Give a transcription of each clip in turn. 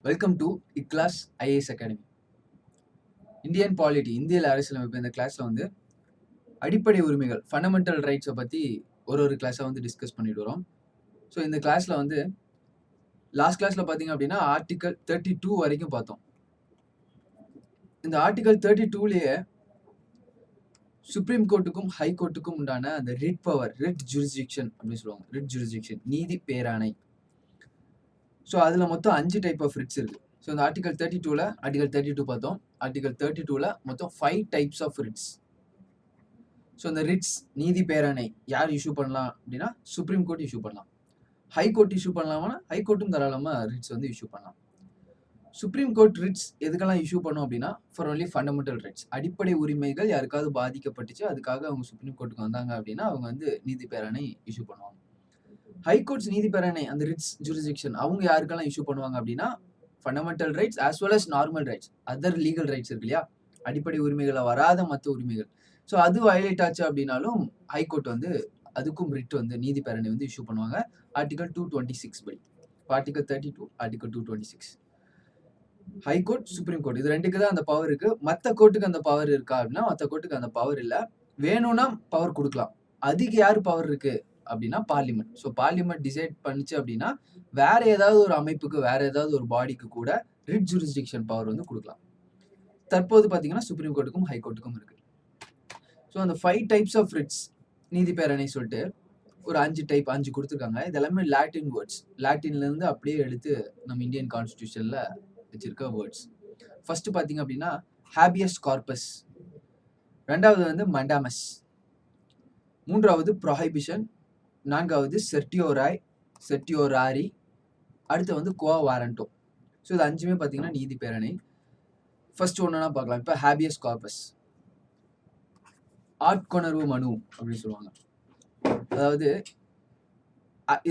Welcome to இக்லாஸ் IAS academy. Indian polity, இந்திய அரசியலமைப்பு. இந்த கிளாஸ்ல வந்து அடிப்படை உரிமைகள், ஃபண்டமெண்டல் ரைட்ஸை பற்றி ஒரு கிளாஸாக வந்து டிஸ்கஸ் பண்ணிட்டு வரோம். ஸோ இந்த கிளாஸ்ல வந்து லாஸ்ட் கிளாஸ்ல பார்த்தீங்க அப்படின்னா ஆர்டிகல் 32 வரைக்கும் பார்த்தோம். இந்த ஆர்டிகல் 32லயே சுப்ரீம் கோர்ட்டுக்கும் ஹை கோர்ட்டுக்கும் உண்டான அந்த ரிட் பவர், ரிட் ஜூரிஸ்டிக்ஷன் அப்படின்னு சொல்லுவாங்க. ரிட் ஜூரிஸ்டிக்ஷன், நீதி பேராணை. ஸோ அதில் மொத்தம் 5 டைப் ஆஃப் ரிட்ஸ் இருக்கு. ஸோ இந்த ஆர்டிகல் 32ல ஆர்டிகல் 32 பார்த்தோம். ஆர்டிகல் 32ல மொத்தம் 5 டைப்ஸ் ஆஃப் ரிட்ஸ். ஸோ இந்த ரிட்ஸ், நீதி பேராணை யார் இஷ்யூ பண்ணலாம் அப்படின்னா சுப்ரீம் கோர்ட் இஷ்யூ பண்ணலாம். ஹை கோர்ட் இஷ்யூ பண்ணலாம்னா ஹை கோர்ட்டும் தாராளமாக ரிட்ஸ் வந்து இஷ்யூ பண்ணலாம். சுப்ரீம் கோர்ட் ரிட்ஸ் எதுக்கெல்லாம் இஷ்யூ பண்ணும் அப்படின்னா ஃபார் ஒன்லி ஃபண்டமெண்டல் ரைட்ஸ், அடிப்படை உரிமைகள் யாருக்காவது பாதிக்கப்பட்டுச்சு, அதுக்காக அவங்க சுப்ரீம் கோர்ட்டுக்கு வந்தாங்க அப்படின்னா அவங்க வந்து நீதி பேராணை இஷ்யூ பண்ணுவாங்க. ஹை கோர்ட்ஸ் நீதி பேராணை, அந்த ரிட்ஸ் ஜூரிஸ்டிக்ஷன், அவங்க யாருக்கெல்லாம் இஷ்யூ பண்ணுவாங்க அப்படின்னா fundamental rights as well as normal rights, other legal rights இருக்கு இல்லையா, அடிப்படை உரிமைகளை வராத மற்ற உரிமைகள். ஸோ அது வயலேட் ஆச்சு அப்படின்னாலும் ஹைகோர்ட் வந்து அதுக்கும் ரிட் வந்து நீதி பேரணை வந்து இஷ்யூ பண்ணுவாங்க. ஆர்டிகல் 226 படி. Article 32, article 226. High court, supreme court, இது ரெண்டுக்கு தான் அந்த பவர் இருக்கு. மற்ற கோர்ட்டுக்கு அந்த பவர் இருக்கா அப்படின்னா மற்ற கோர்ட்டுக்கு அந்த பவர் இல்லை. வேணும்னா பவர் கொடுக்கலாம். அதுக்கு யாரு பவர் இருக்கு அப்படின்னா பார்லிமெண்ட். ஸோ பார்லிமெண்ட் டிசைட் பண்ணிச்சு அப்படின்னா வேற ஏதாவது ஒரு அமைப்புக்கு, வேற ஏதாவது ஒரு பாடிக்கு கூட ரிட் ஜூரிஸ்டிக்ஷன் பவர் வந்து கொடுக்கலாம். தற்போது பார்த்தீங்கன்னா சுப்ரீம் கோர்ட்டுக்கும் ஹை கோர்ட்டுக்கும் இருக்கு. ஸோ அந்த 5 டைப்ஸ் ஆஃப் ரிட்ஸ் நீதி பேரணை சொல்லிட்டு ஒரு 5 கொடுத்துருக்காங்க. இது எல்லாமே லாட்டின் வேர்ட்ஸ். லாட்டின்லேருந்து அப்படியே எடுத்து நம்ம இந்தியன் கான்ஸ்டியூஷனில் வச்சிருக்க வேர்ட்ஸ். ஃபர்ஸ்ட் பார்த்தீங்க அப்படின்னா ஹேபியஸ் கார்பஸ், ரெண்டாவது வந்து மண்டாமஸ், மூன்றாவது ப்ரொஹைபிஷன், நான்காவது செர்டியோராரி, அடுத்து வந்து குவா வாரண்டோ. ஸோ இது 5மே பார்த்தீங்கன்னா நீதி பேரணை. ஃபர்ஸ்ட் ஒன்றுனா பார்க்கலாம். இப்போ ஹேபியஸ் கார்பஸ், ஆட்கொணர்வு மனு அப்படின்னு சொல்லுவாங்க. அதாவது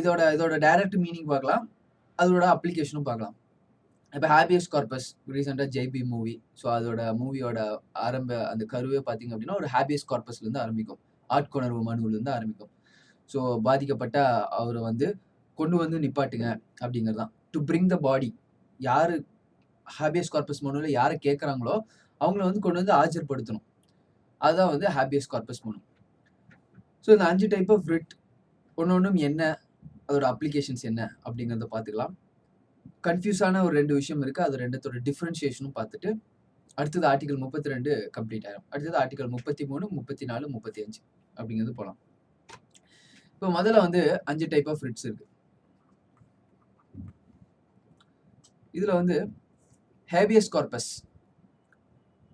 இதோட டைரக்ட் மீனிங் பார்க்கலாம், அதோட அப்ளிகேஷனும் பார்க்கலாம். இப்போ ஹேபியஸ் கார்பஸ் ரீசெண்டாக ஜெய்பி மூவி, ஸோ அதோட மூவியோட அந்த கருவே பார்த்தீங்க அப்படின்னா ஒரு ஹேபியஸ் கார்பஸ்லேருந்து ஆரம்பிக்கும், ஆட்கொணர்வு மனுவிலேருந்து ஆரம்பிக்கும். ஸோ பாதிக்கப்பட்ட அவரை வந்து கொண்டு வந்து நிப்பாட்டுங்க அப்படிங்கிறது தான். டு பிரிங் த பாடி, யார் ஹேபியஸ் கார்பஸ் மனுவில் யாரை கேட்குறாங்களோ அவங்கள வந்து கொண்டு வந்து ஆஜர்படுத்தணும். அதுதான் வந்து ஹேபியஸ் கார்பஸ் மனு. ஸோ இந்த 5 டைப் ஆஃப் ரிட் ஒன்னொன்றும் என்ன, அதோட அப்ளிகேஷன்ஸ் என்ன அப்படிங்கிறத பார்த்துக்கலாம். கன்ஃபியூஸான ஒரு 2 விஷயம் இருக்குது. அது ரெண்டத்தோட டிஃப்ரென்ஷியேஷனும் பார்த்துட்டு அடுத்தது ஆர்டிகல் 32 கம்ப்ளீட் ஆயிடும். அடுத்தது ஆர்டிகல் 33, 34, 35 அப்படிங்கிறது போகலாம். இப்போ முதல்ல வந்து 5 டைப் ஆஃப் ரிட்ஸ் இருக்கு. இதில் வந்து ஹேபியஸ் கார்பஸ்,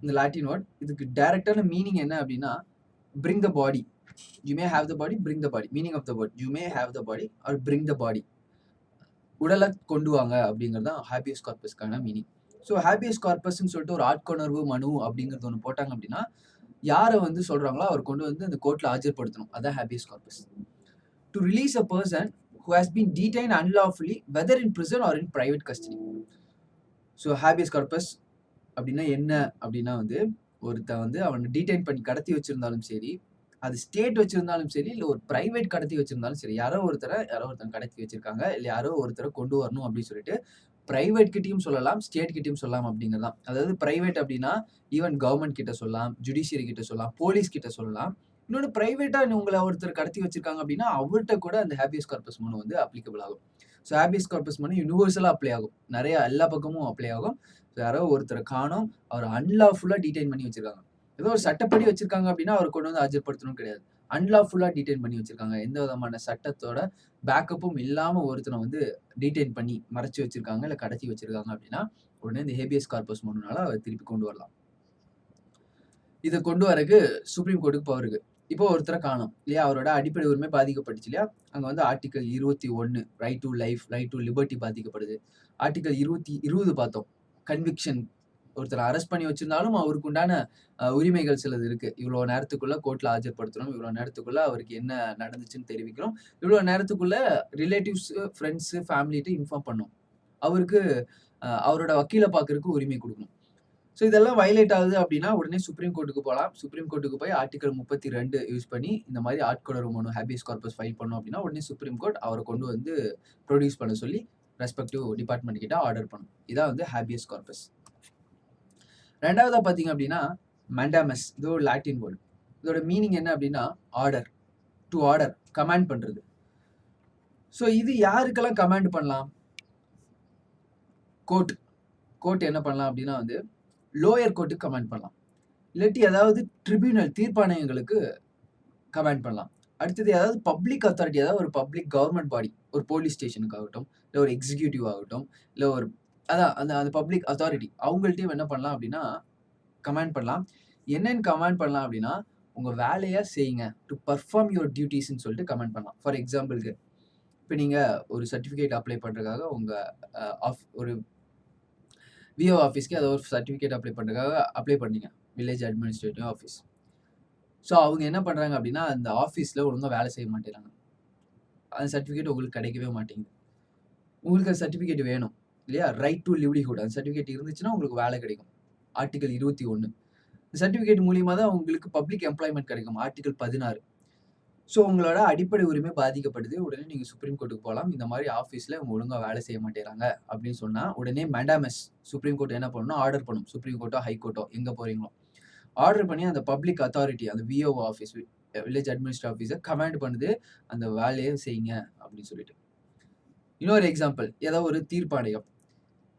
இந்த லாட்டின் வேர்ட், இதுக்கு டைரக்டான மீனிங் என்ன அப்படின்னா bring the body. You may have the body, bring the body. Meaning of the word you may have the body or bring the body, உடலை கொண்டு வாங்க அப்படிங்கிறது தான் ஹேபியஸ் கார்பஸ்க்கான மீனிங். ஸோ ஹேபியஸ் கார்பஸ்ன்னு சொல்லிட்டு ஒரு ஆட்கொணர்வு மனு அப்படிங்கிறது ஒன்று போட்டாங்க அப்படின்னா யாரை வந்து சொல்றாங்களோ அவர் கொண்டு வந்து அந்த கோர்ட்ல ஆஜர்படுத்தணும். அதான் habeas corpus. To release a person who has been detained unlawfully whether in prison or in private custody. So habeas corpus அப்படின்னா என்ன அப்படின்னா வந்து ஒருத்தன் வந்து அவனை டீடைன் பண்ணி கடத்தி வச்சிருந்தாலும் சரி, அது ஸ்டேட் வச்சிருந்தாலும் சரி, இல்லை ஒரு பிரைவேட் கடத்தி வச்சிருந்தாலும் சரி, யாரோ ஒருத்தன் கடத்தி வச்சிருக்காங்க, இல்லை யாரோ ஒருத்தரை கொண்டு வரணும் அப்படின்னு சொல்லிட்டு பிரைவேட் கிட்டையும் சொல்லலாம், ஸ்டேட் கிட்டையும் சொல்லலாம் அப்படிங்கிறதான். அதாவது பிரைவேட் அப்படின்னா ஈவன் கவர்மெண்ட் கிட்ட சொல்லலாம், ஜுடிஷியரி கிட்ட சொல்லலாம், போலீஸ் கிட்ட சொல்லலாம். இன்னொன்று பிரைவேட்டா உங்களை ஒருத்தர் கடத்தி வச்சிருக்காங்க அப்படின்னா அவர்கிட்ட கூட அந்த ஹேபியஸ் கார்பஸ் மனு வந்து அப்ளிகபிள் ஆகும். ஸோ ஹேபியஸ் கார்பஸ் மனு யூனிவர்சலாக அப்ளை ஆகும், நிறைய எல்லா பக்கமும் அப்ளை ஆகும். ஸோ யாரோ ஒருத்தரை காணோம், அவர் அன்லாஃபுல்லாக டீடைன் பண்ணி வச்சிருக்காங்க, ஏதோ ஒரு சட்டப்படி வச்சிருக்காங்க அப்படின்னா அவர் கொண்டு வந்து ஆஜர்படுத்தணும் கிடையாது. அன்லாஃபுல்லாக டீடைன் பண்ணி வச்சிருக்காங்க, எந்த விதமான சட்டத்தோட பேக்கப்பும் இல்லாமல் ஒருத்தனை வந்து டீடைன் பண்ணி மறைச்சி வச்சிருக்காங்க, இல்லை கடத்தி வச்சிருக்காங்க அப்படின்னா உடனே இந்த ஹேபியஸ் கார்பஸ் மனுனால அவர் திருப்பி கொண்டு வரலாம். இதை கொண்டு வரக்கு சுப்ரீம் கோர்ட்டுக்கு பவர் இருக்கு. இப்போ ஒருத்தரை காணும் இல்லையா, அவரோட அடிப்படை உரிமை பாதிக்கப்பட்டுச்சு இல்லையா, அங்கே வந்து article 21 right to life, right to liberty பாதிக்கப்படுது. ஆர்டிகல் 20 பார்த்தோம், கன்விக்ஷன், ஒருத்தரை அரெஸ்ட் பண்ணி வச்சிருந்தாலும் அவருக்கு உண்டான உரிமைகள் சிலது இருக்கு. இவ்வளோ நேரத்துக்குள்ள கோர்ட்ல ஆஜர்படுத்தணும், இவ்வளோ நேரத்துக்குள்ள அவருக்கு என்ன நடந்துச்சுன்னு தெரிவிக்கணும், இவ்வளோ நேரத்துக்குள்ள ரிலேட்டிவ்ஸ், ஃப்ரெண்ட்ஸ், ஃபேமிலிட்டு இன்ஃபார்ம் பண்ணணும், அவருக்கு அவரோட வக்கீலை பார்க்கறதுக்கு உரிமை கொடுக்கணும். ஸோ இதெல்லாம் வயலேட் ஆகுது அப்படின்னா உடனே சுப்ரீம் கோர்ட்டுக்கு போகலாம். சுப்ரீம் கோர்ட்டுக்கு போய் ஆர்டிகல் 32 யூஸ் பண்ணி இந்த மாதிரி ஆட்கொணர்வு மனு ஹேபியஸ் கார்பஸ் ஃபைல் பண்ணோம் அப்படின்னா உடனே சுப்ரீம் கோர்ட் அவரை கொண்டு வந்து ப்ரொடியூஸ் பண்ண சொல்லி ரெஸ்பெக்டிவ் டிபார்ட்மெண்ட் கிட்ட ஆர்டர் பண்ணும். இதான் வந்து ஹேபியஸ் கார்பஸ். ரெண்டாவதா பார்த்தீங்க அப்படின்னா மண்டாமஸ். இது ஒரு லாட்டின் வேர்டு. இதோட மீனிங் என்ன அப்படின்னா ஆர்டர், டு ஆர்டர், கமாண்ட் பண்றது. ஸோ இது யாருக்கெல்லாம் கமாண்ட் பண்ணலாம்? கோர்ட் என்ன பண்ணலாம் அப்படின்னா வந்து லோயர் கோர்ட்டுக்கு கமாண்ட் பண்ணலாம், இல்லாட்டி ஏதாவது ட்ரிபியூனல் தீர்ப்பாணையங்களுக்கு கமாண்ட் பண்ணலாம். அடுத்தது ஏதாவது பப்ளிக் அத்தாரிட்டி, ஏதாவது ஒரு பப்ளிக் கவர்மெண்ட் பாடி, ஒரு போலீஸ் ஸ்டேஷனுக்கு ஆகட்டும், இல்லை ஒரு எக்ஸிக்யூட்டிவ் ஆகட்டும், இல்லை ஒரு அதான் அந்த பப்ளிக் அத்தாரிட்டி அவங்கள்ட்டையும் என்ன பண்ணலாம் அப்படின்னா கமாண்ட் பண்ணலாம். என்னன்னு கமாண்ட் பண்ணலாம் அப்படின்னா உங்கள் வேலையை செய்யுங்க, டு பர்ஃபார்ம் யுவர் டியூட்டிஸ்ன்னு சொல்லிட்டு கமாண்ட் பண்ணலாம். ஃபார் எக்ஸாம்பிளுக்கு இப்போ நீங்கள் ஒரு சர்டிஃபிகேட் அப்ளை பண்ணுறதுக்காக உங்கள் ஒரு விஓ ஆஃபீஸ்க்கு ஏதோ ஒரு சர்டிஃபிகேட் அப்ளை பண்ணுறதுக்காக அப்ளை பண்ணீங்க, வில்லேஜ் அட்மினிஸ்ட்ரேட்டிவ் ஆஃபீஸ். ஸோ அவங்க என்ன பண்ணுறாங்க அப்படின்னா அந்த ஆஃபீஸில் ஒழுங்காக வேலை செய்ய மாட்டேறாங்க. அந்த சர்டிஃபிகேட் உங்களுக்கு கிடைக்கவே மாட்டேங்குது. உங்களுக்கு அந்த சர்டிஃபிகேட் வேணும் இல்லையா? ரைட் டு லிவ்லிஹுட் அந்த சர்டிஃபிகேட் இருந்துச்சுன்னா உங்களுக்கு வேலை கிடைக்கும். ஆர்டிகல் 21 இந்த சர்டிஃபிகேட் மூலியமாக தான் உங்களுக்கு பப்ளிக் எம்ப்ளாய்மெண்ட் கிடைக்கும். ஆர்டிகல் 16. ஸோ உங்களோட அடிப்படை உரிமை பாதிக்கப்படுது. உடனே நீங்கள் சுப்ரீம் கோர்ட்டுக்கு போகலாம். இந்த மாதிரி ஆஃபீஸில் அவங்க ஒழுங்காக வேலை செய்ய மாட்டேறாங்க அப்படின்னு சொன்னால் உடனே மண்டாமஸ் சுப்ரீம் கோர்ட் என்ன பண்ணணும்? ஆர்டர் பண்ணும். சுப்ரீம் கோர்ட்டோ ஹைகோர்ட்டோ எங்கே போகிறீங்களோ ஆர்டர் பண்ணி அந்த பப்ளிக் அத்தாரிட்டி, அந்த விஓ ஆஃபீஸ், வில்லேஜ் அட்மினிஸ்ட்ரேட்டிவ் ஆஃபீஸை கமாண்ட் பண்ணுது அந்த வேலையை செய்யுங்க அப்படின்னு சொல்லிட்டு. இன்னொரு எக்ஸாம்பிள், ஏதாவது ஒரு தீர்ப்பாணையம்.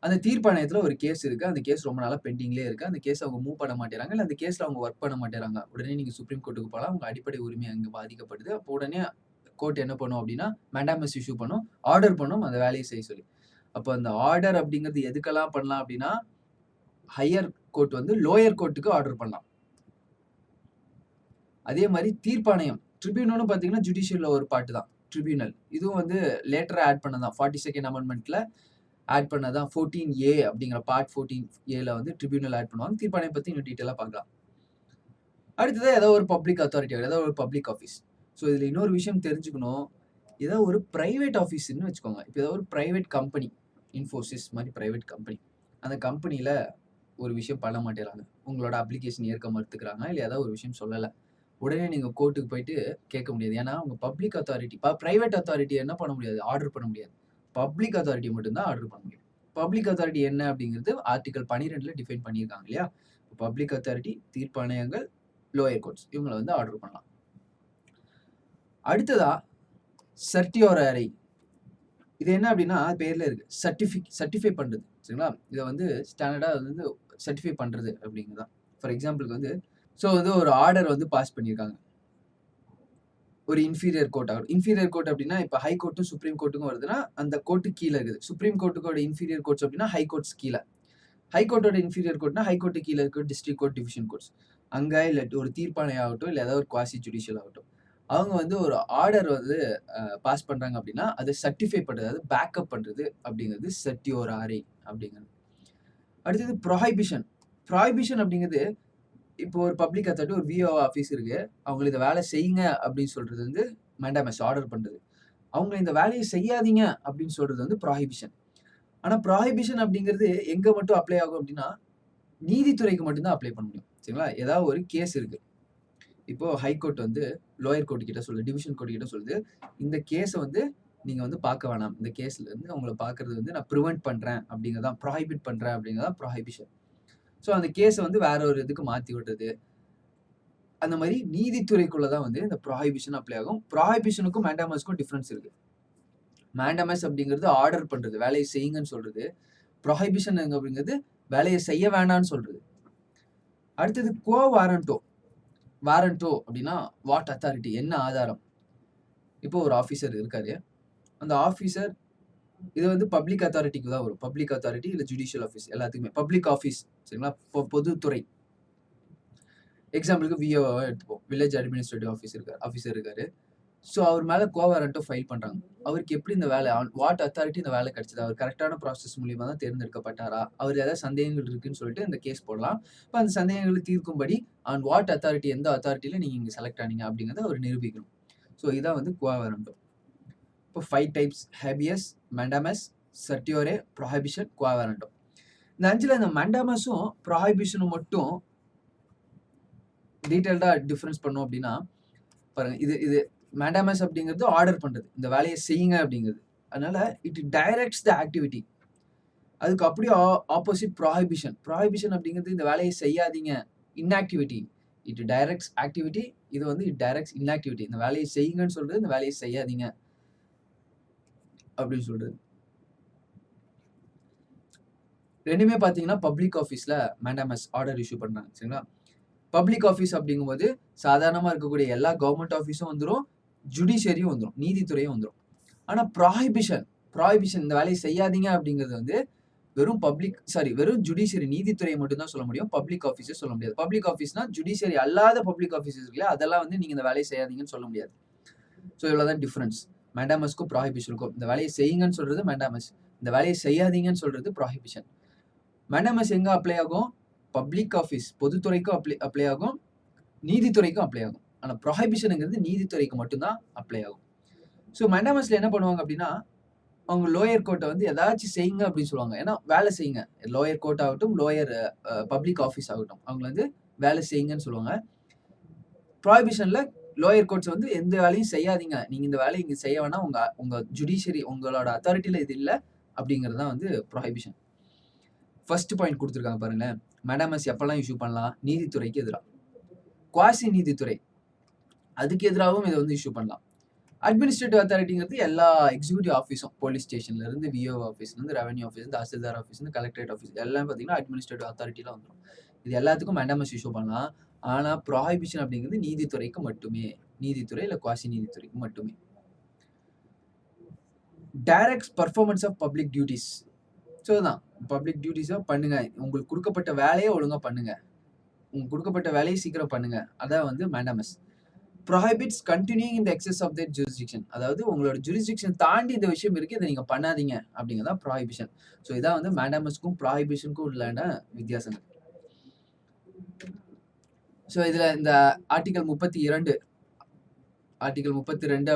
அந்த தீர்ப்பாணையத்தில் ஒரு கேஸ் இருக்குது. அந்த கேஸ் ரொம்ப நாளாக பெண்டிங்லேயே இருக்குது. அந்த கேஸ் அவங்க மூவ் பண்ண மாட்டேறாங்க, இல்லை அந்த கேஸில் அவங்க ஒர்க் பண்ண மாட்டேறாங்க. உடனே நீங்கள் சுப்ரீம் கோர்ட்டுக்கு போகலாம். உங்கள் அடிப்படை உரிமை அங்கே பாதிக்கப்படுது. அப்போ உடனே கோர்ட் என்ன பண்ணும் அப்படின்னா மண்டாமஸ் இஷ்யூ பண்ணும், ஆர்டர் பண்ணும் அந்த வேலையை செய்ய சொல்லி. அப்போ அந்த ஆர்டர் அப்படிங்கிறது எதுக்கெல்லாம் பண்ணலாம் அப்படின்னா ஹையர் கோர்ட் வந்து லோயர் கோர்ட்டுக்கு ஆர்டர் பண்ணலாம். அதே மாதிரி தீர்ப்பாணையம், ட்ரிபியூனலும் பார்த்தீங்கன்னா ஜுடிஷியல்ல ஒரு பார்ட் தான் ட்ரிபியூனல். இதுவும் வந்து லேட்டரா ஆட் பண்ணதான் 42nd அமெண்ட்மெண்ட்ல ஆட் பண்ணதான் 14A அப்படிங்கிற பார்ட் 14Aல வந்து ட்ரிபியூனல் ஆட் பண்ணுவாங்க. தீர்ப்பாணையம் பத்தி இன்னும் டீட்டெயிலாக பார்க்கலாம். அடுத்தது ஏதோ ஒரு பப்ளிக் அத்தாரிட்டி, ஏதோ ஒரு பப்ளிக் ஆஃபீஸ். ஸோ இதில் இன்னொரு விஷயம் தெரிஞ்சுக்கணும். ஏதோ ஒரு பிரைவேட் ஆஃபீஸ்ன்னு வச்சுக்கோங்க. இப்போ ஏதோ ஒரு பிரைவேட் கம்பெனி, இன்ஃபோசிஸ் மாதிரி பிரைவேட் கம்பெனி, அந்த கம்பெனியில் ஒரு விஷயம் பண்ண மாட்டேறாங்க, உங்களோட அப்ளிகேஷன் ஏற்க மறுத்துக்கிறாங்க, இல்லை ஏதாவது ஒரு விஷயம் சொல்லலை, உடனே நீங்கள் கோர்ட்டுக்கு போயிட்டு கேட்க முடியாது. ஏன்னா உங்கள் பப்ளிக் அத்தாரிட்டி, ப்ரைவேட் அத்தாரிட்டி என்ன பண்ண முடியாது? ஆர்டர் பண்ண முடியாது. பப்ளிக் அத்தாரிட்டி மட்டும்தான் ஆர்டர் பண்ண முடியும். பப்ளிக் அத்தாரிட்டி என்ன அப்படிங்கிறது ஆர்டிகல் 12 டிஃபைன் பண்ணியிருக்காங்க இல்லையா? பப்ளிக் அத்தாரிட்டி, தீர்ப்பாணையங்கள், லோயர் கோர்ட்ஸ் இவங்களை வந்து ஆர்டர் பண்ணலாம். அடுத்ததா சர்டியோரரி. இது என்ன அப்படின்னா பேர்ல இருக்கு, சர்டிஃபை பண்றது. சரிங்களா? இதை வந்து ஸ்டாண்டர்டா வந்து சர்டிஃபை பண்றது அப்படிங்கிறது தான். ஃபார் எக்ஸாம்பிளுக்கு வந்து ஸோ வந்து ஒரு ஆர்டர் வந்து பாஸ் பண்ணியிருக்காங்க ஒரு இன்ஃபீரியர் கோர்ட் ஆகும். இன்ஃபீரியர் கோர்ட் அப்படின்னா இப்போ ஹை கோர்ட்டும் சுப்ரீம் கோர்ட்டுக்கும் வருதுன்னா அந்த கோர்ட்டு கீழே இருக்குது. சுப்ரீம் கோர்ட்டுக்கோட இன்ஃபீரியர் கோர்ட்ஸ் அப்படின்னா ஹை கோர்ட்ஸ் கீழே. ஹை கோர்ட்டோட இன்ஃபீரியர் கோர்ட்னா ஹை கோர்ட்டு கீழே இருக்க டிஸ்ட்ரிக்ட் கோர்ட், டிவிஷன் கோர்ட்ஸ். அங்கே இல்லை ஒரு தீர்ப்பாணை ஆகட்டும், இல்லை ஏதாவது ஒரு குவாசி ஜுடிஷியல் ஆகட்டும், அவங்க வந்து ஒரு ஆர்டர் வந்து பாஸ் பண்ணுறாங்க அப்படின்னா அதை சர்டிஃபை பண்ணுறது, அதாவது பேக்கப் பண்ணுறது அப்படிங்கிறது சர்டியோராரி அப்படிங்கிறது. அடுத்தது ப்ரொஹைபிஷன். ப்ரொஹைபிஷன் அப்படிங்கிறது இப்போ ஒரு பப்ளிக் அத்தாரிட்டி, ஒரு விஓ ஆஃபீஸ் இருக்கு, அவங்க இந்த வேலை செய்யுங்க அப்படின்னு சொல்றது வந்து மண்டாமஸ் ஆர்டர் பண்றது. அவங்க இந்த வேலையை செய்யாதீங்க அப்படின்னு சொல்றது வந்து ப்ராஹிபிஷன். ஆனா ப்ராஹிபிஷன் அப்படிங்கிறது எங்க மட்டும் அப்ளை ஆகும் அப்படின்னா நீதித்துறைக்கு மட்டும்தான் அப்ளை பண்ண முடியும். சரிங்களா? ஏதாவது ஒரு கேஸ் இருக்கு, இப்போ ஹைகோர்ட் வந்து லோயர் கோர்ட் கிட்ட சொல்லுது, டிவிஷன் கோர்ட் கிட்ட சொல்லுது, இந்த கேஸை வந்து நீங்க வந்து பார்க்க வேணாம், இந்த கேஸ்ல இருந்து உங்களை பார்க்கறது வந்து நான் ப்ரிவென்ட் பண்றேன் அப்படிங்கிறதான், ப்ராஹிபிட் பண்றேன் அப்படிங்கிறதான் ப்ராஹிபிஷன். ஸோ அந்த கேஸை வந்து வேற ஒரு இதுக்கு மாற்றி விடுறது, அந்த மாதிரி நீதித்துறைக்குள்ள தான் வந்து இந்த ப்ராஹிபிஷன் அப்ளை ஆகும். ப்ராஹிபிஷனுக்கும் மேண்டமஸ்க்கும் டிஃப்ரென்ஸ் இருக்கு. மேண்டமஸ் அப்படிங்கிறது ஆர்டர் பண்றது, வேலையை செய்யுங்கன்னு சொல்றது. ப்ராஹிபிஷன் அப்படிங்கிறது வேலையை செய்ய வேண்டாம்னு சொல்றது. அடுத்தது கோ வாரண்டோ. வாரண்டோ அப்படின்னா வாட் அத்தாரிட்டி, என்ன ஆதாரம். இப்போ ஒரு ஆஃபீஸர் இருக்காரு, அந்த ஆஃபீஸர் இது வந்து பப்ளிக் அத்தாரிட்டிக்கு தான் வரும். பப்ளிக் அத்தாரிட்டி இல்லை ஜுடிஷியல் ஆஃபீஸ் எல்லாத்துக்குமே பப்ளிக் ஆஃபீஸ். சரிங்களா? பொதுத்துறை. எக்ஸாம்பிளுக்கு விஓ எடுத்துப்போம், வில்லேஜ் அட்மினிஸ்ட்ரேட்டிவ் ஆஃபீஸர் இருக்காரு. ஸோ அவர் மேலே கோ வாரண்டோ ஃபைல் பண்ணுறாங்க. அவருக்கு எப்படி இந்த வேலை, வாட் அத்தாரிட்டி இந்த வேலை கிடைச்சது, அவர் கரெக்டான ப்ராசஸ் மூலியமாக தான் தேர்ந்தெடுக்கப்பட்டாரா, அவர் ஏதாவது சந்தேகங்கள் இருக்குன்னு சொல்லிட்டு இந்த கேஸ் போடலாம். இப்போ அந்த சந்தேகங்களை தீர்க்கும்படி ஆன் வாட் அத்தாரிட்டி, எந்த அத்தாரிட்டியில் நீங்கள் இங்கே செலக்ட் ஆனீங்க அப்படிங்கிறத அவர் நிரூபிக்கணும். ஸோ இதான் வந்து கோ வாரண்டோ. இப்போ 5 டைப்ஸ்: ஹேபியஸ், மண்டாமஸ், சர்டியோரே, ப்ராஹிபிஷன், கோ வாரண்டோ. இந்த 5ல் இந்த மண்டாமஸும் ப்ராஹிபிஷனும் மட்டும் டீட்டெயில்டாக டிஃப்ரென்ஸ் பண்ணோம் அப்படின்னா பாருங்க, இது மேண்டமஸ் அப்படிங்கிறது ஆர்டர் பண்றது, இந்த வேலையை செய்யுங்க அப்படிங்கிறது. அதனால இட் டைரக்ட்ஸ் த ஆக்டிவிட்டி. அதுக்கு அப்படியே ஆப்போசிட் ப்ராஹிபிஷன். ப்ராஹிபிஷன் அப்படிங்கிறது இந்த வேலையை செய்யாதீங்க. இன்ஆக்டிவிட்டி. It directs activity. இது வந்து இட் டைரக்ட்ஸ் இன்ஆக்டிவிட்டி. இந்த வேலையை செய்யுங்கன்னு சொல்றது, இந்த வேலையை செய்யாதீங்க அப்படின்னு சொல்றது. ரெண்டுமே பார்த்தீங்கன்னா பப்ளிக் ஆஃபீஸ்ல மேண்டமஸ் ஆர்டர் இஷ்யூ பண்றாங்க. சரிங்களா? பப்ளிக் ஆஃபீஸ் அப்படிங்கும்போது சாதாரணமா இருக்கக்கூடிய எல்லா கவர்மெண்ட் ஆஃபீஸும் வந்துரும், ஜுடிஷியரியும் வந்துரும், நீதித்துறையும் வந்துரும். ஆனா ப்ராஹிபிஷன் இந்த வேலையை செய்யாதீங்க அப்படிங்கிறது வந்து வெறும் ஜுடிஷியரி நீதித்துறையை மட்டும் தான் சொல்ல முடியும். பப்ளிக் ஆஃபீஸே சொல்ல முடியாது. பப்ளிக் ஆஃபீஸ்னா ஜுடிஷியரி அல்லாத பப்ளிக் ஆஃபீஸஸ் இருக்குல்ல, அதெல்லாம் வந்து நீங்க இந்த வேலையை செய்யாதீங்கன்னு சொல்ல முடியாது. ஸோ இவ்வளவுதான் டிஃபரன்ஸ் மேண்டாமஸ்க்கும் ப்ராஹிபிஷனுக்கும். இந்த வேலையை செய்யுங்கன்னு சொல்றது மேண்டாமஸ், இந்த வேலையை செய்யாதீங்கன்னு சொல்றது ப்ராஹிபிஷன். மேண்டாமஸ் எங்க அப்ளை ஆகும்? பப்ளிக் ஆஃபீஸ் பொதுத்துறைக்கும் அப்ளை ஆகும், நீதித்துறைக்கும் அப்ளை ஆகும். ஆனா ப்ராஹிபிஷனுங்கிறது நீதித்துறைக்கு மட்டும்தான் அப்ளை ஆகும். ஸோ மேண்டாமஸ்ல என்ன பண்ணுவாங்க அப்படின்னா, அவங்க லோயர் கோர்ட்டை வந்து ஏதாச்சும் செய்யுங்க அப்படின்னு சொல்லுவாங்க. ஏன்னா வேலை செய்யுங்க. லோயர் கோர்ட் ஆகட்டும், லோயர் பப்ளிக் ஆஃபீஸ் ஆகட்டும், அவங்க வந்து வேலை செய்யுங்கன்னு சொல்லுவாங்க. ப்ராஹிபிஷன்ல லோயர் கோர்ட்ஸ் வந்து எந்த வேலையும் செய்யாதீங்க, நீங்க இந்த வேலையை இங்க செய்ய வேணாம், உங்க ஜுடிஷியரி உங்களோட அத்தாரிட்டியில இது இல்லை அப்படிங்கிறது தான் வந்து ப்ராஹிபிஷன். ஃபர்ஸ்ட் பாயிண்ட் கொடுத்துருக்காங்க பாருங்களேன். மேண்டாமஸ் எப்பெல்லாம் இஷ்யூ பண்ணலாம்? நீதித்துறைக்கு எதிராக. குவாசி நீதித்துறை அதுக்கு எதிராகவும் இதை வந்து இஷ்யூ பண்ணலாம். அட்மினிஸ்ட்ரேட்டிவ் அத்தாரிட்டிங்கிறது எல்லா எக்ஸிக்யூட்டிவ் ஆஃபீஸும், போலீஸ் ஸ்டேஷன்ல இருந்து, விஓ ஆஃபீஸ்ல இருந்து, revenue office, tahsildar office, collectorate office எல்லாம் பார்த்தீங்கன்னா அட்மினிஸ்ட்ரேட்டிவ் அத்தாரிட்டியில வந்துடும். இது எல்லாத்துக்கும் மேண்டாமஸ் இஷ்யூ பண்ணலாம். ஆனா ப்ராஹிபிஷன் அப்படிங்கிறது நீதித்துறைக்கு மட்டுமே, நீதித்துறை இல்ல குவாசி நீதித்துறைக்கு மட்டுமே. Direct performance of public duties. So தான் பப்ளிக் டியூட்டிஸை பண்ணுங்க, உங்களுக்கு கொடுக்கப்பட்ட வேலையை ஒழுங்கா பண்ணுங்க, உங்களுக்கு கொடுக்கப்பட்ட வேலையை சீக்கிரம் பண்ணுங்க, அதான் வந்து மேண்டாமஸ். prohibits continuing in the excess of their jurisdiction. அதாவது உங்களோட jurisdiction தாண்டி இந்த விஷயம் இருக்கு, இதை நீங்க பண்ணாதீங்க அப்படிங்கிறதா prohibition. ஸோ இதான் வந்து மேண்டாமஸ்க்கும் ப்ராஹிபிஷனுக்கும் உள்ளான வித்தியாசங்கள். ஸோ இதுல இந்த ஆர்டிகல் 32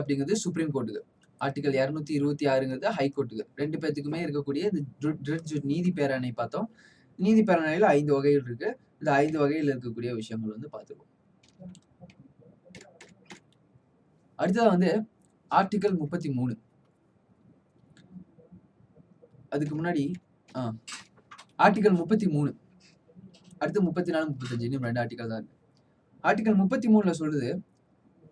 அப்படிங்கிறது சுப்ரீம் கோர்ட்டுக்கு, ஆர்டிகல் 226ங்கிறது ஹை கோர்ட்டுக்கு, ரெண்டு பேத்துக்குமே இருக்கக்கூடிய இந்த நீதி பேரணை பார்த்தோம். நீதி பேரணையில 5 வகைகள் இருக்கு. இந்த 5 வகையில் இருக்கக்கூடிய விஷயங்கள் வந்து பார்த்துருவோம். அடுத்தது வந்து ஆர்டிகல் 33. அதுக்கு முன்னாடி ஆர்டிகல் 33, அடுத்து 34, 35 ரெண்டு ஆர்டிகல் தான் இருக்கு. ஆர்டிகல் 33ல சொல்றது,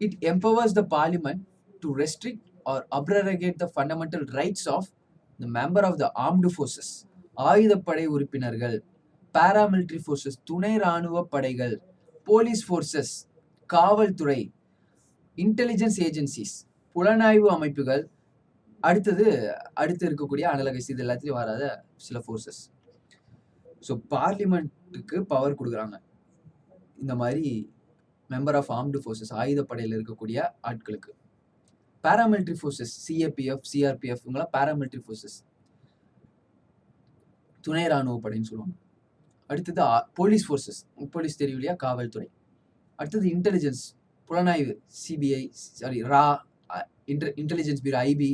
it empowers the parliament to restrict or abrogate the fundamental rights of the member of the armed forces, ஆயுதப்படை உறுப்பினர்கள், பாராமிலிட்டரி ஃபோர்ஸஸ் துணை ராணுவ படைகள், போலீஸ் ஃபோர்ஸஸ் காவல்துறை, இன்டெலிஜென்ஸ் ஏஜென்சிஸ் புலனாய்வு அமைப்புகள், அடுத்து இருக்கக்கூடிய அனலகைஸ், இது எல்லாத்துலயும் வராத சில ஃபோர்ஸஸ். ஸோ பார்லிமெண்ட்டுக்கு பவர் கொடுக்குறாங்க இந்த மாதிரி மெம்பர் ஆஃப் ஆர்ம்டு ஃபோர்ஸஸ், ஆயுதப்படையில் இருக்கக்கூடிய ஆட்களுக்கு. பாராமிலிட்டரி ஃபோர்ஸஸ் சிஏபிஎஃப், சிஆர்பிஎஃப் இவங்களாம் பாராமிலிட்டரி ஃபோர்ஸஸ், துணை ராணுவ படைன்னு சொல்லுவாங்க. அடுத்தது போலீஸ் ஃபோர்ஸஸ், போலீஸ் தெரியும் இல்லையா, காவல்துறை. அடுத்தது இன்டெலிஜென்ஸ் புலனாய்வு, சிபிஐ, ரா, இன்டெலிஜென்ஸ் பியூரோ, ஐபி,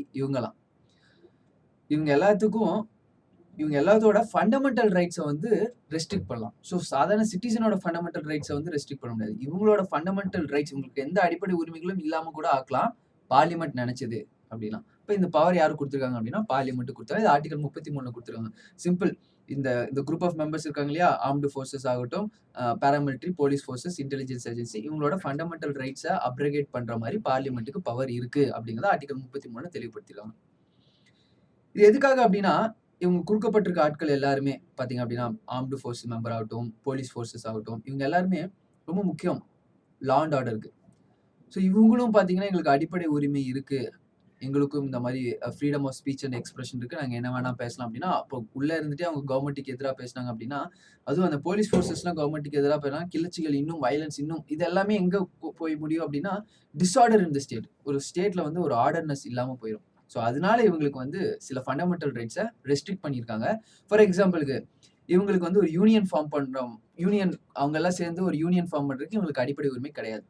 இவங்க எல்லாத்தோட ஃபண்டமெண்டல் ரைட்ஸை வந்து ரெஸ்ட்ரிக்ட் பண்ணலாம். ஸோ சாதாரண சிட்டிசனோட ஃபண்டமெண்டல் ரைட்ஸை வந்து ரெஸ்ட்ரிக்ட் பண்ண முடியாது. இவங்களோட ஃபண்டமெண்டல் ரைட்ஸ், இவங்களுக்கு எந்த அடிப்படை உரிமைகளும் இல்லாம கூட ஆக்கலாம் பார்லிமெண்ட் நினைச்சது அப்படின்னா. இப்போ இந்த பவர் யாரு கொடுத்துருக்காங்க அப்படின்னா பார்லிமெண்ட் கொடுத்தாங்க. இது ஆர்டிகல் 33 கொடுத்துருக்காங்க. சிம்பிள். இந்த குரூப் ஆஃப் மெம்பர்ஸ் இருக்காங்க இல்லையா, ஆர்ம்டு ஃபோர்ஸஸ் ஆகட்டும், paramilitary, police forces, intelligence agency, இவங்களோட ஃபண்டமெண்டல் ரைட்ஸை அப்ரகேட் பண்ற மாதிரி பார்லிமெண்ட்டுக்கு பவர் இருக்கு அப்படிங்கிறத ஆர்டிகல் 33 தெளிவுபடுத்திருக்காங்க. இது எதுக்காக அப்படின்னா, இவங்க கொடுக்கப்பட்டிருக்க ஆட்கள் எல்லாருமே பாத்தீங்க அப்படின்னா ஆர்ம்டு ஃபோர்ஸ் மெம்பர் ஆகட்டும், போலீஸ் ஃபோர்ஸஸ் ஆகட்டும், இவங்க எல்லாருமே ரொம்ப முக்கியம் லா அண்ட் ஆர்டருக்கு. ஸோ இவங்களும் பாத்தீங்கன்னா எங்களுக்கு அடிப்படை உரிமை இருக்கு, எங்களுக்கும் இந்த மாதிரி freedom of speech and expression இருக்கு, நாங்கள் என்ன வேணா பேசலாம் அப்படின்னா, அப்போ உள்ள இருந்துட்டு அவங்க கவர்மெண்ட்டுக்கு எதிராக பேசினாங்க அப்படின்னா, அதுவும் அந்த போலீஸ் ஃபோர்ஸஸ்லாம் கவர்மெண்ட்டுக்கு எதிராக பேசினா கிளர்ச்சிகள் இன்னும், வயலன்ஸ் இன்னும், இது எல்லாமே எங்க போய் முடியும் அப்படின்னா டிஸார்டர் இந்த ஸ்டேட், ஒரு ஸ்டேட்ல வந்து ஒரு ஆர்டர்னஸ் இல்லாம போயிடும். ஸோ அதனால இவங்களுக்கு வந்து சில ஃபண்டமெண்டல் ரைட்ஸை ரெஸ்ட்ரிக்ட் பண்ணியிருக்காங்க. ஃபார் எக்ஸாம்பிளுக்கு இவங்களுக்கு வந்து ஒரு யூனியன் ஃபார்ம் பண்றோம், அவங்க எல்லாம் சேர்ந்து ஒரு யூனியன் ஃபார்ம் பண்றதுக்கு இவங்களுக்கு அடிப்படை உரிமை கிடையாது.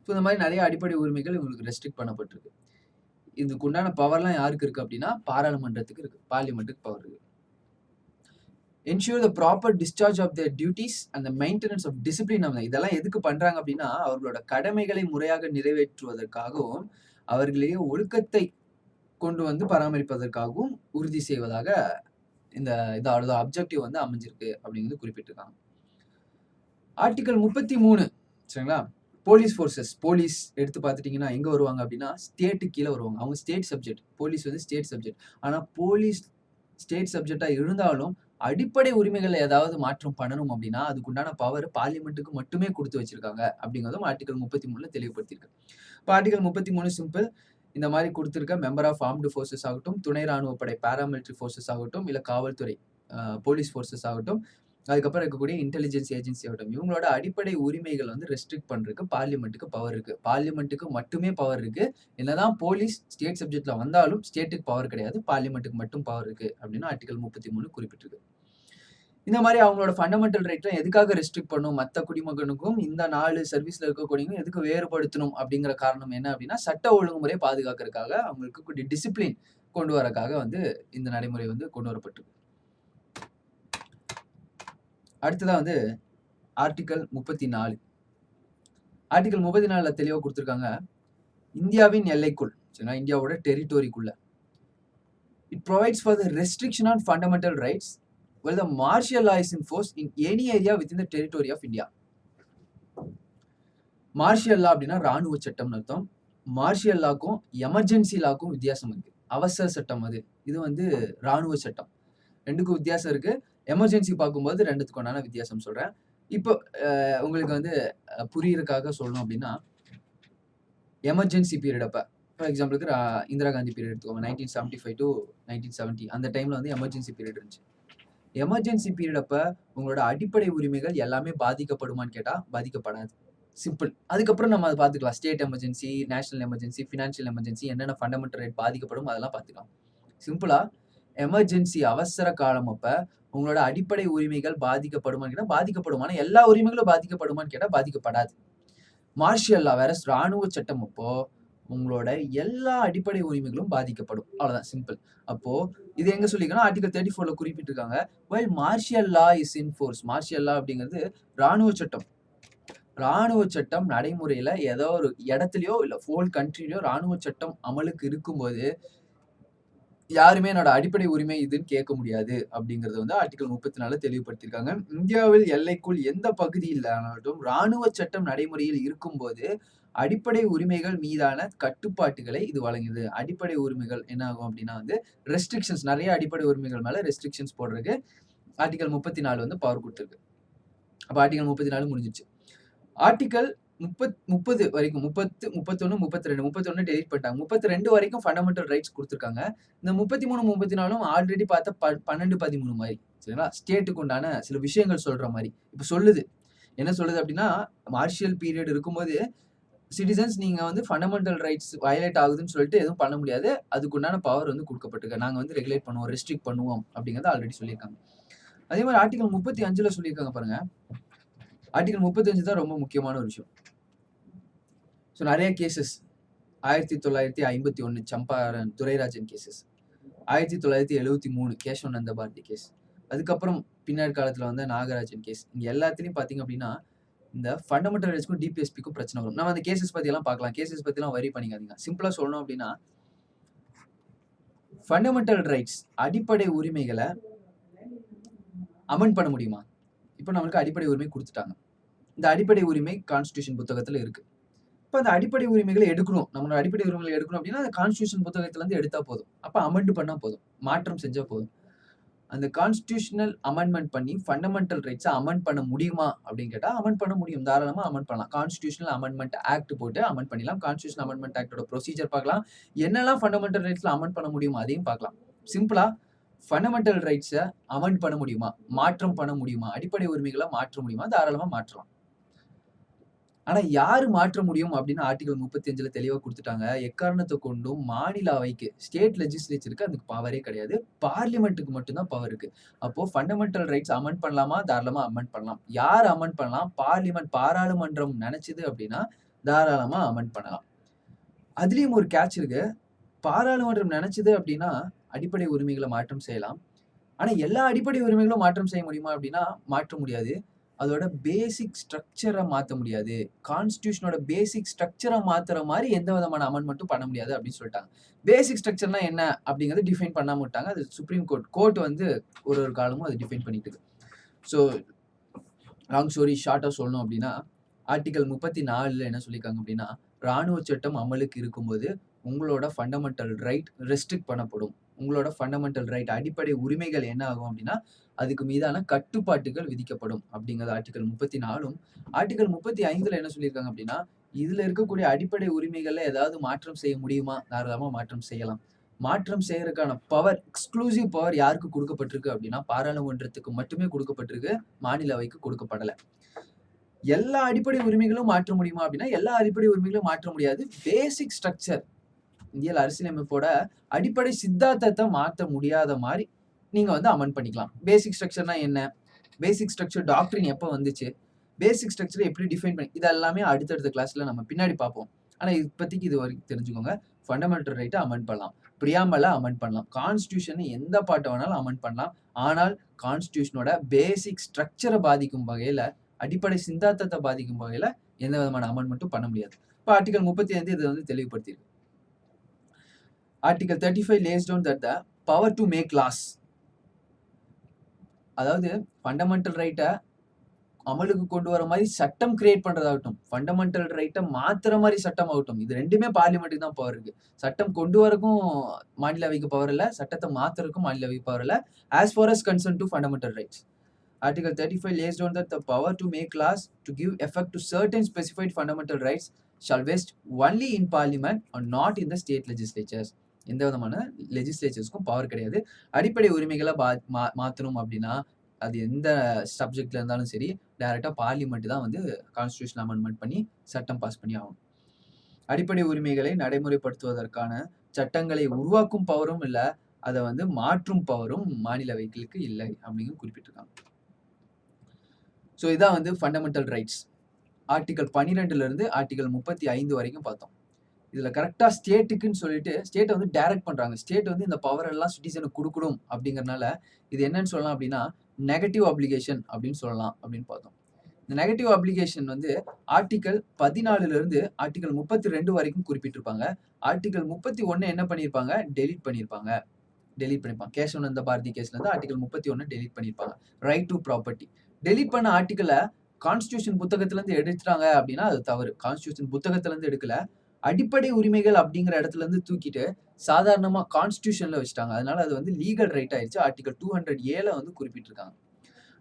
ஸோ இந்த மாதிரி நிறைய அடிப்படை உரிமைகள் இவங்களுக்கு ரெஸ்ட்ரிக்ட் பண்ணப்பட்டிருக்கு. இதுக்கு உண்டான பவர்லாம் யாருக்கு இருக்கு அப்படின்னா பாராளுமன்றத்துக்கு இருக்கு, பார்லிமெண்ட்டுக்கு பவர் இருக்கு. ensure the proper discharge of their duties and the maintenance of discipline. இதெல்லாம் எதுக்கு பண்றாங்க அப்படின்னா, அவர்களோட கடமைகளை முறையாக நிறைவேற்றுவதற்காகவும் அவர்களே ஒழுக்கத்தை கொண்டு வந்து பராமரிப்பதற்காகவும் உறுதி செய்வதாக இதோட அப்ஜெக்டிவ் வந்து அமைஞ்சிருக்கு அப்படிங்கிறது குறிப்பிட்டிருக்காங்க. ஆர்டிகல் 33 சரிங்களா, போலீஸ் ஃபோர்ஸஸ். போலீஸ் எடுத்து பார்த்துட்டீங்கன்னா எங்க வருவாங்க அப்படின்னா ஸ்டேட்டு கீழே வருவாங்க. அவங்க ஸ்டேட் சப்ஜெக்ட். போலீஸ் வந்து ஸ்டேட் சப்ஜெக்ட். ஆனா போலீஸ் ஸ்டேட் சப்ஜெக்டா இருந்தாலும் அடிப்படை உரிமைகள் ஏதாவது மாற்றம் பண்ணணும் அப்படின்னா அதுக்குண்டான பவர் பார்லிமெண்ட்டுக்கு மட்டுமே கொடுத்து வச்சிருக்காங்க அப்படிங்கிறதும் ஆர்டிகல் 33 தெளிவுபடுத்தியிருக்கு. இப்போ ஆர்டிகல் 33 சிம்பிள். இந்த மாதிரி கொடுத்திருக்க மெம்பர் ஆஃப் ஆர்ம்டு ஃபோர்ஸஸ் ஆகட்டும், துணை ராணுவப்படை பாராமிலிட்டரி ஃபோர்ஸஸ் ஆகட்டும், இல்ல காவல்துறை போலீஸ் ஃபோர்ஸஸ் ஆகட்டும், அதுக்கப்புறம் இருக்கக்கூடிய இன்டெலிஜென்ஸ் ஏஜென்சி ஆகட்டும், இவங்களோட அடிப்படை உரிமைகள் வந்து ரெஸ்ட்ரிக்ட் பண்றதுக்கு பார்லிமெண்ட்டுக்கு பவர் இருக்கு. பார்லிமெண்ட்டுக்கு மட்டுமே பவர் இருக்கு. என்னதான் போலீஸ் ஸ்டேட் சப்ஜெக்ட்ல வந்தாலும் ஸ்டேட்டுக்கு பவர் கிடையாது, பார்லிமெண்ட்டுக்கு மட்டும் பவர் இருக்கு அப்படின்னு ஆர்டிகல் 33 குறிப்பிட்டிருக்கு. இந்த மாதிரி அவங்களோட ஃபண்டமெண்டல் ரைட்ல எதுக்காக ரெஸ்ட்ரிக்ட் பண்ணும், மற்ற குடிமகனுக்கும் இந்த 4 சர்வீஸ்ல இருக்கக்கூடியவங்க எதுக்கு வேறுபடுத்தணும் அப்படிங்கிற காரணம் என்ன அப்படின்னா சட்ட ஒழுங்குமுறையை பாதுகாக்கிறதுக்காக, அவங்களுக்கு டிசிப்ளின் கொண்டு வரக்காக வந்து இந்த நடைமுறை வந்து கொண்டு வரப்பட்டிருக்கு. அடுத்ததா வந்து ஆர்டிகல் 34. ஆர்டிகல் 34ல தெளிவா கொடுத்திருக்காங்க, இந்தியாவின் எல்லைக்குள் சரிங்களா, இந்தியாவோட டெரிட்டோரிக்குள்ள it provides for the restriction on fundamental rights while the martial law is enforced in any area within the territory of India. Martial லா அப்படின்னா ராணுவ சட்டம்னு அர்த்தம். மார்ஷியல் லாக்கும் எமர்ஜென்சி லாக்கும் வித்தியாசம் இருக்கு. அவசர சட்டம் அது, இது வந்து ராணுவ சட்டம். ரெண்டுக்கும் வித்தியாசம் இருக்கு. எமர்ஜென்சி பார்க்கும்போது ரெண்டுத்துக்குண்டான வித்தியாசம் சொல்றேன். இப்போ உங்களுக்கு வந்து புரியறதுக்காக சொல்லணும் அப்படின்னா, எமர்ஜென்சி பீரியட் அப்ப ஃபார் எக்ஸாம்பிளுக்கு இந்திரா காந்தி பீரியட் எடுத்துக்கோங்க, 1975 to 1970. அந்த டைம்ல வந்து எமர்ஜென்சி பீரியட் இருந்துச்சு. எமர்ஜென்சி பீரியட் அப்ப உங்களோட அடிப்படை உரிமைகள் எல்லாமே பாதிக்கப்படுமான்னு கேட்டா பாதிக்கப்படாது. சிம்பிள். அதுக்கப்புறம் நம்ம அதை பார்த்துக்கலாம். State emergency, national emergency, financial emergency, என்னென்ன ஃபண்டமெண்டல் ரைட் பாதிக்கப்படும் அதெல்லாம் பார்த்துக்கலாம். சிம்பிளா எமர்ஜென்சி அவசர காலம் அப்ப உங்களோட அடிப்படை உரிமைகள் பாதிக்கப்படுமான்னு கேட்டா பாதிக்கப்படும். ஆனா எல்லா உரிமைகளும் பாதிக்கப்படுமான்னு கேட்டா பாதிக்கப்படாது. மார்ஷியல் லா வேற ராணுவ சட்டம் அப்போ உங்களோட எல்லா அடிப்படை உரிமைகளும் பாதிக்கப்படும். அவ்வளவுதான், சிம்பிள். அப்போ இது எங்க சொல்லிருக்காங்கன்னா ஆர்டிகல் 34ல குறிப்பிட்டிருக்காங்க, while martial law is in force. Martial லா அப்படிங்கிறது ராணுவ சட்டம். ராணுவ சட்டம் நடைமுறையில ஏதோ ஒரு இடத்துலயோ இல்ல ஹோல் கண்ட்ரிலயோ ராணுவ சட்டம் அமலுக்கு இருக்கும்போது யாருமே என்னோட அடிப்படை உரிமை இதுன்னு கேட்க முடியாது அப்படிங்கறது வந்து ஆர்டிகல் 34 தெளிவுபடுத்தியிருக்காங்க. இந்தியாவில் எல்லைக்குள் எந்த பகுதி இல்லைனாலும் ராணுவ சட்டம் நடைமுறையில் இருக்கும்போது அடிப்படை உரிமைகள் மீதான கட்டுப்பாட்டுகளை இது வழங்குது. அடிப்படை உரிமைகள் என்ன ஆகும் அப்படின்னா வந்து ரெஸ்ட்ரிக்ஷன்ஸ், நிறைய அடிப்படை உரிமைகள் மேல ரெஸ்ட்ரிக்ஷன்ஸ் போடுறதுக்கு ஆர்டிகல் 34 வந்து பவர் கொடுத்துருக்கு. அப்ப ஆர்டிகல் 34 முடிஞ்சிச்சு. ஆர்டிகல் 30 வரைக்கும் 30, 31, 32, 31 டெலிட் பண்ணிட்டாங்க. 32 வரைக்கும் ஃபண்டமெண்டல் ரைட்ஸ் கொடுத்துருக்காங்க. இந்த 33, 34 ஆல்ரெடி பார்த்த 12, 13 மாதிரி சரிங்களா, ஸ்டேட்டுக்கு உண்டான சில விஷயங்கள் சொல்ற மாதிரி இப்ப சொல்லுது. என்ன சொல்லுது அப்படின்னா, மார்ஷியல் பீரியட் இருக்கும்போது சிட்டிசன்ஸ் நீங்க வந்து ஃபண்டமெண்டல் ரைட்ஸ் வயலேட் ஆகுதுன்னு சொல்லிட்டு எதுவும் பண்ண முடியாது. அதுக்குண்டான பவர் வந்து கொடுக்கப்பட்டிருக்கு. நாங்க வந்து ரெகுலேட் பண்ணுவோம், ரெஸ்ட்ரிக்ட் பண்ணுவோம் அப்படிங்கறத ஆல்ரெடி சொல்லியிருக்காங்க. அதே மாதிரி ஆர்டிகல் 35ல சொல்லியிருக்காங்க பாருங்க. ஆர்டிகல் 35 தான் ரொம்ப முக்கியமான ஒரு விஷயம். ஸோ நிறைய கேசஸ் 1951 சம்பாரன் துரைராஜன் கேசஸ், 1973 கேசவானந்த பாரதி கேஸ், அதுக்கப்புறம் பின்னாடி காலத்துல வந்து நாகராஜன் கேஸ். இங்க எல்லாத்துலயும் பாத்தீங்க அப்படின்னா இந்த ஃபண்டமெண்டல் ரைட்ஸ்க்கும் டிபிஎஸ்பிக்கும் பிரச்சனை வரும். நம்ம அந்த கேசஸ் பத்தி எல்லாம் பார்க்கலாம். கேசஸ் பத்தி எல்லாம் வரி பண்ணிக்காதீங்க. சிம்பிளா சொல்லணும் அப்படின்னா ஃபண்டமெண்டல் ரைட்ஸ் அடிப்படை உரிமைகளை அமெண்ட் பண்ண முடியுமா? இப்போ நம்மளுக்கு அடிப்படை உரிமை கொடுத்துட்டாங்க. இந்த அடிப்படை உரிமை கான்ஸ்டிடியூஷன் புத்தகத்துல இருக்கு. இப்போ அந்த அடிப்படை உரிமைகளை எடுக்கணும், நம்மளோட அடிப்படை உரிமைகளை எடுக்கணும் அப்படின்னா அந்த கான்ஸ்டிடியூஷன் புத்தகத்துல இருந்து எடுத்தா போதும். அப்ப அமெண்ட் பண்ணா போதும், மாற்றம் செஞ்சா போதும். அந்த கான்ஸ்டிடியூஷனல் அமெண்ட்மெண்ட் பண்ணி ஃபண்டமெண்டல் ரைட்ஸை அமெண்ட் பண்ண முடியுமா அப்படின்னு கேட்டா அமெண்ட் பண்ண முடியும், தாராளமா அமெண்ட் பண்ணலாம். கான்ஸ்டிடியூஷனல் அமெண்ட்மெண்ட் ஆக்ட் போட்டு அமெண்ட் பண்ணிடலாம். கான்ஸ்டிடியூஷனல் அமெண்ட்மெண்ட் ஆக்டோட ப்ரொசீஜர் பார்க்கலாம். என்னெல்லாம் ஃபண்டமெண்டல் ரைட்ஸ்ல அமெண்ட் பண்ண முடியுமா அதையும் பார்க்கலாம். சிம்பிளா ஃபண்டமெண்டல் ரைட்ஸை அமெண்ட் பண்ண முடியுமா, மாற்றம் பண்ண முடியுமா, அடிப்படை உரிமைகளை மாற்ற முடியுமா, தாராளமா மாற்றலாம். ஆனா யாரு மாற்ற முடியும் அப்படின்னு ஆர்டிகல் 35ல தெளிவா கொடுத்துட்டாங்க. எக்காரணத்தை கொண்டும் மாநில அவைக்கு, ஸ்டேட் லெஜிஸ்லேச்சருக்கு அதுக்கு பவரே கிடையாது. பார்லிமெண்ட்டுக்கு மட்டும்தான் பவர் இருக்கு. அப்போ ஃபண்டமெண்டல் ரைட்ஸ் அமெண்ட் பண்ணலாமா, தாராளமா அமெண்ட் பண்ணலாம். யார் அமெண்ட் பண்ணலாம்? பார்லிமெண்ட், பாராளுமன்றம் நினைச்சது அப்படின்னா தாராளமா அமெண்ட் பண்ணலாம். அதுலயும் ஒரு கேட்ச் இருக்கு. பாராளுமன்றம் நினைச்சது அப்படின்னா அடிப்படை உரிமைகளை மாற்றம் செய்யலாம். ஆனா எல்லா அடிப்படை உரிமைகளும் மாற்றம் செய்ய முடியுமா அப்படின்னா மாற்ற முடியாது. அதோட பேசிக் ஸ்ட்ரக்சரை மாற்ற முடியாது. கான்ஸ்டியூஷனோட பேசிக் ஸ்ட்ரக்சரை மாத்துற மாதிரி எந்த விதமான அமெண்ட்மெண்ட்டும் பண்ண முடியாது அப்படின்னு சொல்லிட்டாங்க. பேசிக் ஸ்ட்ரக்சர்னா என்ன அப்படிங்கறத டிஃபைன் பண்ணாம விட்டாங்க. அது சுப்ரீம் கோர்ட் வந்து ஒரு காலமும் அது டிஃபைன் பண்ணிட்டு. ஸோ லாங் ஸ்டோரி ஷார்ட்டா சொல்லணும் அப்படின்னா, ஆர்டிகல் 34 என்ன சொல்லியிருக்காங்க அப்படின்னா, ராணுவ சட்டம் அமலுக்கு இருக்கும்போது உங்களோட ஃபண்டமெண்டல் ரைட் ரெஸ்ட்ரிக்ட் பண்ணப்படும். உங்களோட ஃபண்டமெண்டல் ரைட் அடிப்படை உரிமைகள் என்ன ஆகும் அப்படின்னா, அதுக்கு மீதான கட்டுப்பாட்டுகள் விதிக்கப்படும் அப்படிங்கிறது ஆர்டிகல் 34. ஆர்டிகல் 35 என்ன சொல்லியிருக்காங்க அப்படின்னா, இதுல இருக்கக்கூடிய அடிப்படை உரிமைகள்ல ஏதாவது மாற்றம் செய்ய முடியுமா? தாராளமா மாற்றம் செய்யலாம். மாற்றம் செய்யறதுக்கான பவர், எக்ஸ்க்ளூசிவ் பவர் யாருக்கு கொடுக்கப்பட்டிருக்கு அப்படின்னா, பாராளுமன்றத்துக்கு மட்டுமே கொடுக்கப்பட்டிருக்கு. மாநிலவைக்கு கொடுக்கப்படல. எல்லா அடிப்படை உரிமைகளும் மாற்ற முடியுமா அப்படின்னா, எல்லா அடிப்படை உரிமைகளும் மாற்ற முடியாது. பேசிக் ஸ்ட்ரக்சர், இந்திய அரசியலமைப்போட அடிப்படை சித்தாந்தத்தை மாற்ற முடியாத மாதிரி நீங்க வந்து அமெண்ட் பண்ணிக்கலாம். பேசிக் ஸ்ட்ரக்சர்னா என்ன? பேசிக் ஸ்ட்ரக்சர் டாக்டரின் எப்போ வந்துச்சு? பேசிக் ஸ்ட்ரக்சரை எப்படி டிஃபைன் பண்ணி, இது எல்லாமே அடுத்தடுத்த கிளாஸ்ல நம்ம பின்னாடி பார்ப்போம். ஆனா இப்போதைக்கு இது வரைக்கும் தெரிஞ்சுக்கோங்க. ஃபண்டமெண்டல் ரைட்டை அமெண்ட் பண்ணலாம், பிரியாம்பலை அமெண்ட் பண்ணலாம், கான்ஸ்டியூஷன் எந்த பாட்டை வேணாலும் அமெண்ட் பண்ணலாம். ஆனால் கான்ஸ்டியூஷனோட பேசிக் ஸ்ட்ரக்சரை பாதிக்கும் வகையில, அடிப்படை சித்தாந்தத்தை பாதிக்கும் வகையில எந்த விதமான அமெண்ட்மெண்ட்டும் பண்ண முடியாது. இப்போ ஆர்டிகல் 35 இதை வந்து தெளிவுபடுத்தியிருக்கு. Article 35 lays down that the power to make laws, அதாவது ஃபண்டமெண்டல் ரைட்டை அமலுக்கு கொண்டு வர மாதிரி சட்டம் கிரியேட் பண்றதாகட்டும், ஃபண்டமெண்டல் ரைட்டை மாத்துற மாதிரி சட்டம் ஆகட்டும், இது ரெண்டுமே பார்லிமெண்ட்டுக்கு தான் பவர் இருக்கு. சட்டம் கொண்டு வரக்கும் மாநிலவைக்கு பவர் இல்ல, சட்டத்தை மாத்துறதுக்கும் மாநிலவைக்கு பவர் இல்ல. as far as concerned to fundamental rights, Article 35 lays down that the power to make laws to give effect to certain specified fundamental rights shall vest only in parliament or not in the state legislatures. எந்த விதமான லெஜிஸ்லேச்சர்ஸ்க்கும் power கிடையாது. அடிப்படை உரிமைகளை மாற்றணும் அப்படின்னா, அது எந்த சப்ஜெக்ட்ல இருந்தாலும் சரி, டைரக்டா பார்லிமெண்ட் தான் வந்து கான்ஸ்டியூஷன் அமெண்ட்மெண்ட் பண்ணி சட்டம் பாஸ் பண்ணி ஆகும். அடிப்படை உரிமைகளை நடைமுறைப்படுத்துவதற்கான சட்டங்களை உருவாக்கும் பவரும் இல்ல, அதை வந்து மாற்றும் பவரும் மாநிலவைகளுக்கு இல்லை அப்படின்னு குறிப்பிட்டிருக்காங்க. ஸோ இதான் வந்து ஃபண்டமெண்டல் ரைட்ஸ். ஆர்டிகல் 12 இருந்து ஆர்டிகல் 35 வரைக்கும் பார்த்தோம். இதுல கரெக்டா ஸ்டேட்டுக்குன்னு சொல்லிட்டு ஸ்டேட்டை வந்து டைரக்ட் பண்றாங்க. ஸ்டேட் வந்து இந்த பவர் எல்லாம் சிட்டிசனுக்கு கொடுக்கணும் அப்படிங்கறதுனால இது என்னன்னு சொல்லலாம் அப்படின்னா, நெகட்டிவ் அப்ளிகேஷன் அப்படின்னு சொல்லலாம் அப்படின்னு பார்த்தோம். இந்த நெகட்டிவ் அப்ளிகேஷன் வந்து ஆர்டிகல் 14 இருந்து ஆர்டிகல் 32 வரைக்கும் குறிப்பிட்டிருப்பாங்க. ஆர்டிகல் 31 என்ன பண்ணியிருப்பாங்க? டெலீட் பண்ணியிருப்பாங்க. கேசவானந்த பாரதி கேஸ்ல இருந்து ஆர்டிகல் 31 டெலீட் பண்ணியிருப்பாங்க. ரைட் டு ப்ராப்பர்ட்டி டெலீட் பண்ண ஆர்டிகலை கான்ஸ்டியூஷன் புத்தகத்துல இருந்து எடுத்துட்டாங்க அப்படின்னா அது தவறு. கான்ஸ்டியூஷன் புத்தகத்துல இருந்து எடுக்கல, அடிப்படை உரிமைகள் அப்படிங்கிற இடத்துல இருந்து தூக்கிட்டு சாதாரணமா கான்ஸ்டியூஷன்ல வச்சுட்டாங்க. அதனால அது வந்து லீகல் ரைட் ஆயிடுச்சு. ஆர்டிகல் 200A வந்து குறிப்பிட்டிருக்காங்க.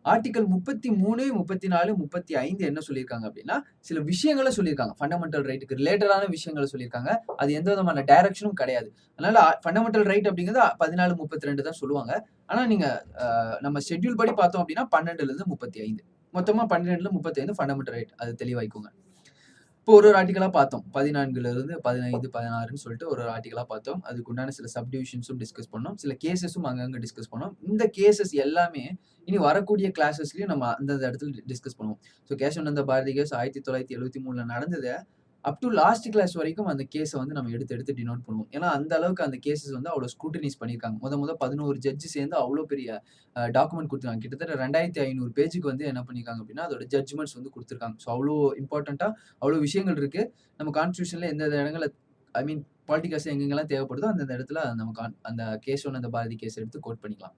ஆர்டிகல் 33, 34, 35 என்ன சொல்லியிருக்காங்க அப்படின்னா, சில விஷயங்களை சொல்லியிருக்காங்க. ஃபண்டமெண்டல் ரைட்டுக்கு ரிலேட்டடான விஷயங்களை சொல்லியிருக்காங்க. அது எந்த விதமான டைரக்ஷனும் கிடையாது. அதனால ஃபண்டமெண்டல் ரைட் அப்படிங்கிறது 14, 32 தான் சொல்லுவாங்க. ஆனா நீங்க நம்ம ஷெட்யூல் படி பார்த்தோம் அப்படின்னா 12 இருந்து 35, மொத்தமா 12 35 ஃபண்டமெண்டல் ரைட். அது தெளிவாய்க்குங்க. இப்போ ஒரு ஆர்டிகலா பார்த்தோம். 14 இருந்து 15, 16ன்னு சொல்லிட்டு ஒரு ஆர்டிகலா பார்த்தோம். அதுக்கு உண்டான சில சப்டிவிஷன்ஸும் டிஸ்கஸ் பண்ணோம். சில கேசஸும் அங்கங்க டிஸ்கஸ் பண்ணோம். இந்த கேசஸ் எல்லாமே இனி வரக்கூடிய கிளாஸஸ்லயும் நம்ம அந்தந்த இடத்துல டிஸ்கஸ் பண்ணுவோம். ஸோ கேசவானந்த பாரதி கேஸ் 1973 நடந்தது. அப் டு லாஸ்ட் கிளாஸ் வரைக்கும் அந்த கேஸை வந்து நம்ம எடுத்து டினோட் பண்ணுவோம். ஏன்னா அந்த அளவுக்கு அந்த கேசஸ் வந்து அவ்வளோ ஸ்க்ரூட்டனைஸ் பண்ணியிருக்காங்க. முத 11 ஜட்ஜ் சேர்ந்து அவ்வளோ பெரிய டாக்குமெண்ட் கொடுத்துருக்காங்க. கிட்டத்தட்ட 2500 பேஜுக்கு வந்து என்ன பண்ணியிருக்காங்க அப்படின்னா அதோட ஜட்ஜ்மெண்ட்ஸ் வந்து கொடுத்துருக்காங்க. ஸோ அவ்வளோ இம்பார்ட்டண்ட்டாக அவ்வளோ விஷயங்கள் இருக்கு. நம்ம கான்ஸ்டியூஷன்ல எந்தெந்த இடங்கள்ல பாலிட்டிகல்ஸ் எங்கெங்கெல்லாம் தேவைப்படுதோ அந்தந்த இடத்துல நம்ம அந்த கேசவானந்த பாரதி கேஸ் எடுத்து கோட் பண்ணிக்கலாம்.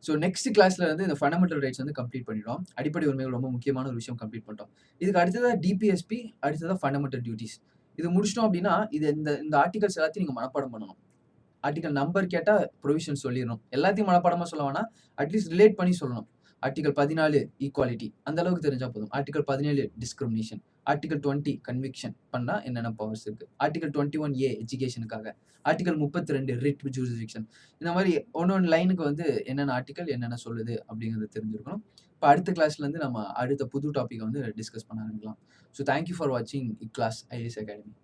ஸோ நெக்ஸ்ட் கிளாஸ்ல வந்து இந்த ஃபண்டமெண்டல் ரைட்ஸ் வந்து கம்ப்ளீட் பண்ணிடுவோம். அடிப்படை உரிமைகள் ரொம்ப முக்கியமான ஒரு விஷயம் கம்ப்ளீட் பண்ணிட்டோம். இதுக்கு அடுத்ததாக டிபிஎஸ்பி, அடுத்ததாக ஃபண்டமெண்டல் டியூட்டிஸ். இது முடிச்சிட்டோம் அப்படின்னா இது இந்த ஆர்டிகல்ஸ் எல்லாத்தையும் நீங்கள் மனப்பாடம் பண்ணணும். ஆர்டிகல் நம்பர் கேட்டால் ப்ரொவிஷன் சொல்லிடணும். எல்லாத்தையும் மனப்பாடமாக சொல்ல வேணா, அட்லீஸ்ட் ரிலேட் பண்ணி சொல்லணும். ஆர்டிகல் 14 ஈக்குவாலிட்டி அந்த அளவுக்கு தெரிஞ்சா போதும். ஆர்டிகல் 17 டிஸ்கிரிமினேஷன், ஆர்டிகல் 20 கன்விக்ஷன் பண்ணா என்னென்ன பவர்ஸ் இருக்கு, ஆர்டிகல் 21A எஜுகேஷனுக்காக, ஆர்டிகல் 32 ரிட் ஜூரிஸ்டிக்ஷன். இந்த மாதிரி ஒன்னொன்று லைனுக்கு வந்து என்னென்ன ஆர்டிகல் என்னென்ன சொல்லுது அப்படிங்கிறது தெரிஞ்சிருக்கணும். இப்போ அடுத்த கிளாஸ்ல இருந்து நம்ம அடுத்த புது டாபிக் வந்து டிஸ்கஸ் பண்ண ஆரம்பிக்கலாம். ஸோ தேங்க்யூ ஃபார் வாட்சிங் கிளாஸ் ஐஏஎஸ் அகாடமி.